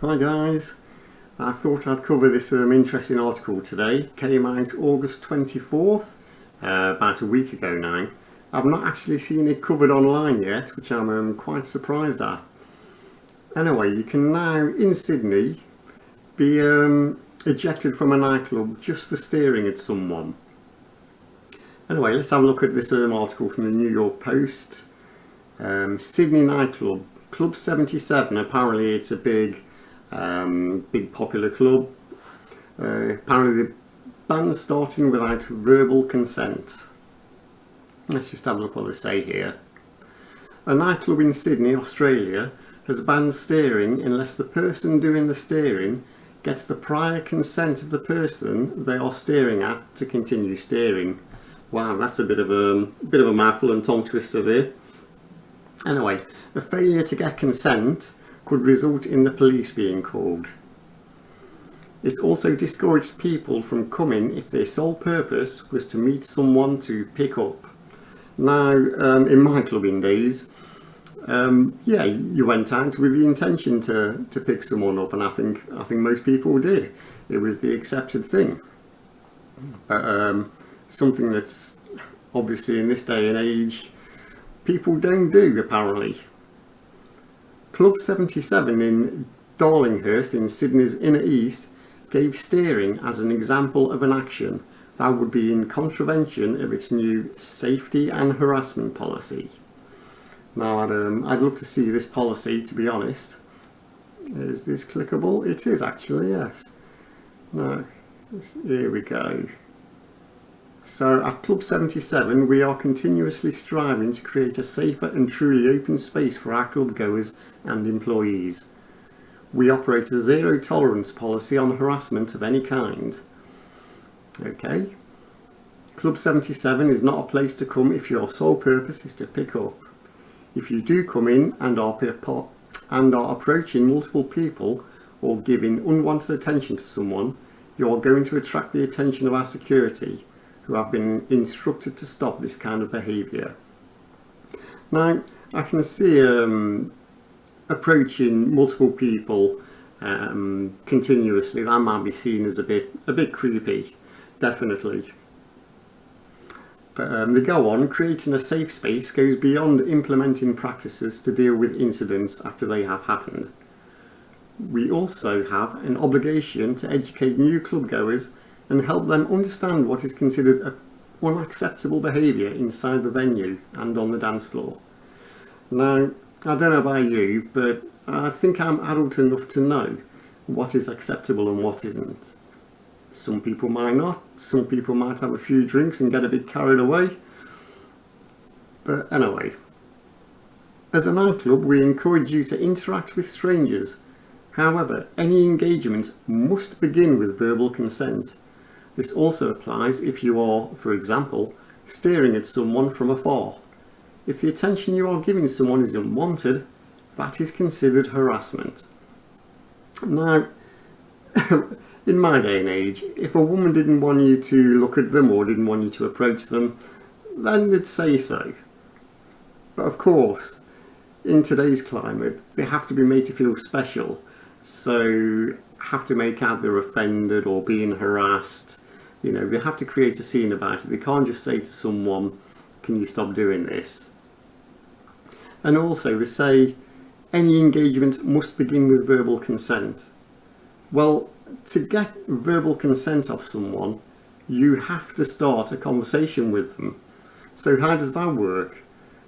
Hi guys, I thought I'd cover this interesting article today. Came out August 24th, about a week ago now. I've not actually seen it covered online yet, which I'm quite surprised at. Anyway, you can now, in Sydney, be ejected from a nightclub just for staring at someone. Anyway, let's have a look at this article from the New York Post. Sydney nightclub, Club 77, apparently it's a big popular club. Apparently the ban's starting without verbal consent. Let's just have a look what they say here. A nightclub in Sydney, Australia has banned staring unless the person doing the staring gets the prior consent of the person they are staring at to continue staring. Wow, that's a bit of a mouthful and tongue twister there. Anyway, a failure to get consent could result in the police being called. It's also discouraged people from coming if their sole purpose was to meet someone to pick up. Now, in my clubbing days, yeah, you went out with the intention to pick someone up, and I think most people did. It was the accepted thing. But something that's obviously in this day and age people don't do, apparently. Club 77 in Darlinghurst in Sydney's inner east gave staring as an example of an action that would be in contravention of its new safety and harassment policy. Now I'd love to see this policy, to be honest. Is this clickable? It is actually, yes. No, here we go. So at Club 77 we are continuously striving to create a safer and truly open space for our club goers and employees. We operate a zero tolerance policy on harassment of any kind. Okay. Club 77 is not a place to come if your sole purpose is to pick up. If you do come in and are approaching multiple people or giving unwanted attention to someone, you are going to attract the attention of our security, who have been instructed to stop this kind of behaviour. Now, I can see approaching multiple people continuously, that might be seen as a bit creepy, definitely. But they go on, creating a safe space goes beyond implementing practices to deal with incidents after they have happened. We also have an obligation to educate new club goers and help them understand what is considered unacceptable behaviour inside the venue and on the dance floor. Now, I don't know about you, but I think I'm adult enough to know what is acceptable and what isn't. Some people might not, some people might have a few drinks and get a bit carried away. But anyway, as a nightclub we encourage you to interact with strangers. However, any engagement must begin with verbal consent. This also applies if you are, for example, staring at someone from afar. If the attention you are giving someone is unwanted, that is considered harassment. Now, in my day and age, if a woman didn't want you to look at them or didn't want you to approach them, then they'd say so. But of course, in today's climate, they have to be made to feel special, so have to make out they're offended or being harassed. You know, they have to create a scene about it. They can't just say to someone, can you stop doing this? And also they say any engagement must begin with verbal consent. Well, to get verbal consent off someone, you have to start a conversation with them. So how does that work?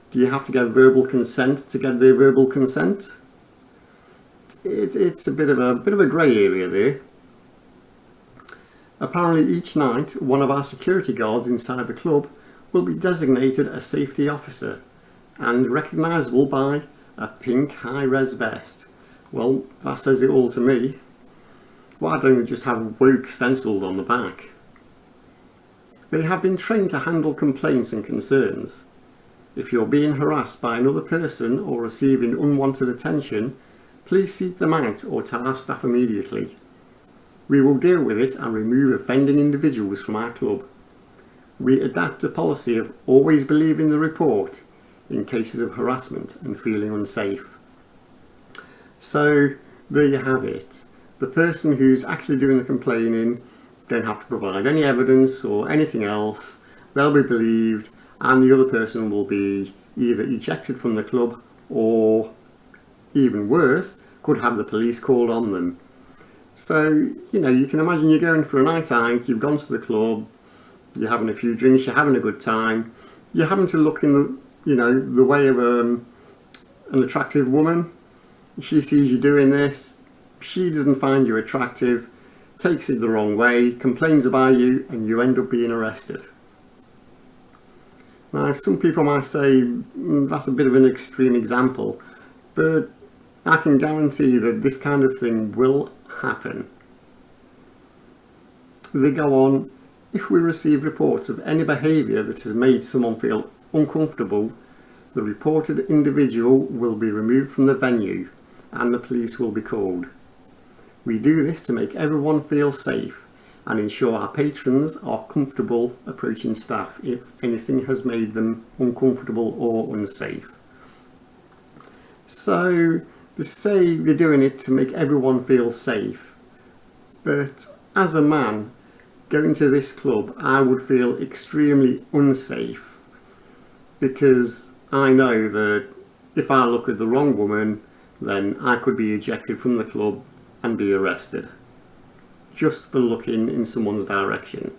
Do you have to get verbal consent to get their verbal consent? It's a bit of a grey area there. Apparently each night one of our security guards inside the club will be designated a safety officer and recognisable by a pink high-res vest. Well, that says it all to me. Why don't they just have woke stenciled on the back? They have been trained to handle complaints and concerns. If you're being harassed by another person or receiving unwanted attention, please seek them out or tell our staff immediately. We will deal with it and remove offending individuals from our club. We adapt a policy of always believing the report in cases of harassment and feeling unsafe. So there you have it. The person who's actually doing the complaining don't have to provide any evidence or anything else. They'll be believed, and the other person will be either ejected from the club or, even worse, could have the police called on them. So, you know, you can imagine you're going for a night out, you've gone to the club, you're having a few drinks, you're having a good time, you're having to look in the, you know, the way of an attractive woman. She sees you doing this, she doesn't find you attractive, takes it the wrong way, complains about you, and you end up being arrested. Now, some people might say that's a bit of an extreme example, but I can guarantee that this kind of thing will happen. They go on, if we receive reports of any behaviour that has made someone feel uncomfortable, the reported individual will be removed from the venue and the police will be called. We do this to make everyone feel safe and ensure our patrons are comfortable approaching staff if anything has made them uncomfortable or unsafe. So they say they're doing it to make everyone feel safe, but as a man going to this club I would feel extremely unsafe, because I know that if I look at the wrong woman then I could be ejected from the club and be arrested just for looking in someone's direction.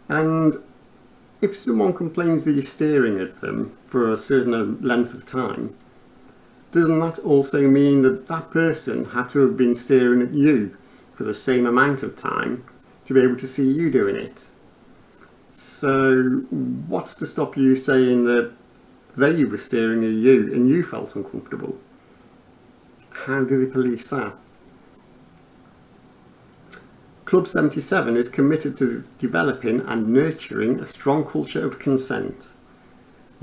And if someone complains that you're staring at them for a certain length of time, doesn't that also mean that that person had to have been staring at you for the same amount of time to be able to see you doing it? So what's to stop you saying that they were staring at you and you felt uncomfortable? How do they police that? Club 77 is committed to developing and nurturing a strong culture of consent.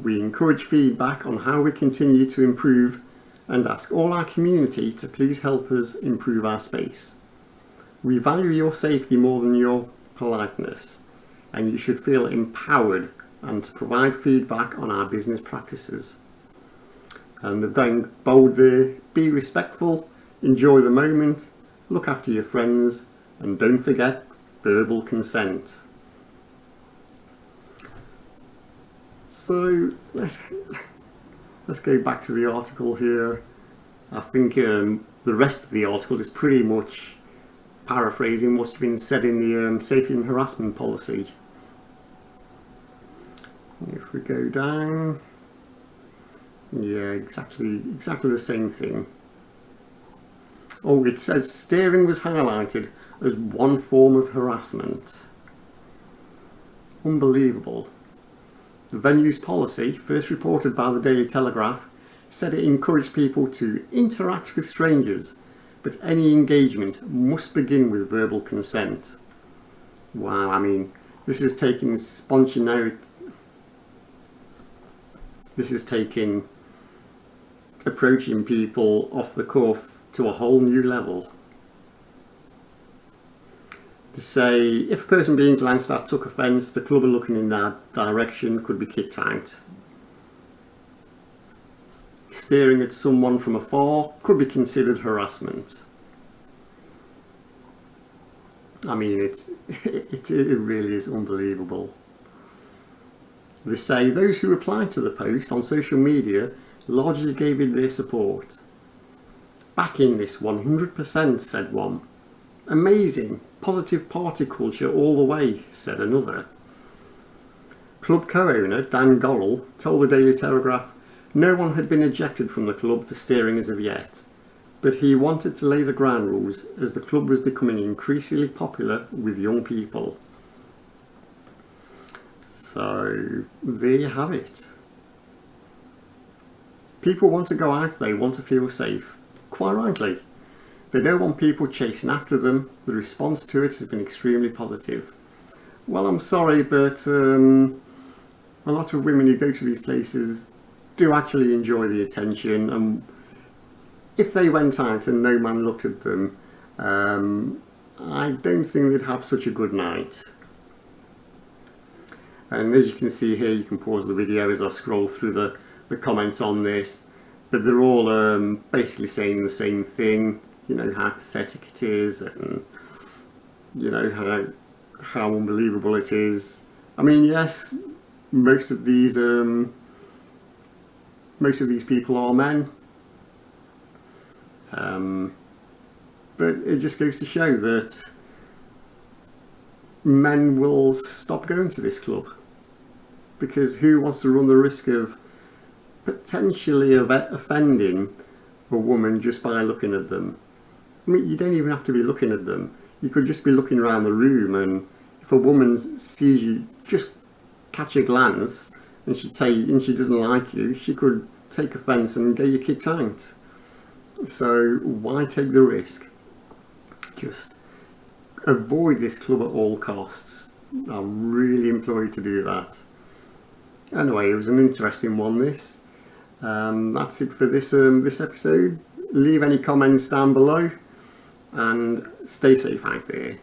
We encourage feedback on how we continue to improve and ask all our community to please help us improve our space. We value your safety more than your politeness, and you should feel empowered and to provide feedback on our business practices. And they're going bold there, be respectful, enjoy the moment, look after your friends, and don't forget verbal consent. So let's go back to the article here. I think the rest of the article is pretty much paraphrasing what's been said in the safety and harassment policy. If we go down, yeah, exactly the same thing. Oh, it says staring was highlighted as one form of harassment. Unbelievable. The venue's policy, first reported by the Daily Telegraph, said it encouraged people to interact with strangers, but any engagement must begin with verbal consent. Wow, I mean, this is taking spontaneity. This is taking approaching people off the cuff to a whole new level. To say, if a person being glanced at took offence, the club are looking in that direction could be kicked out. Staring at someone from afar could be considered harassment. I mean, it really is unbelievable. They say those who replied to the post on social media largely gave it their support. Backing this 100%, said one. Amazing, positive party culture all the way, said another. Club co-owner Dan Gorrell told the Daily Telegraph no one had been ejected from the club for staring as of yet, but he wanted to lay the ground rules as the club was becoming increasingly popular with young people. So there you have it. People want to go out, they want to feel safe. Quite rightly. They don't want people chasing after them. The response to it has been extremely positive. Well, I'm sorry, but a lot of women who go to these places do actually enjoy the attention, and if they went out and no man looked at them, I don't think they'd have such a good night. And as you can see here, you can pause the video as I scroll through the comments on this. but they're all basically saying the same thing. You know how pathetic it is, and you know how unbelievable it is. I mean, yes, most of these people are men, but it just goes to show that men will stop going to this club, because who wants to run the risk of potentially offending a woman just by looking at them? I mean, you don't even have to be looking at them. You could just be looking around the room, and if a woman sees you, just catch a glance, and she doesn't like you, she could take offence and get you kicked out. So why take the risk? Just avoid this club at all costs. I really implore you to do that. Anyway, it was an interesting one, this. That's it for this episode. Leave any comments down below, and stay safe out there.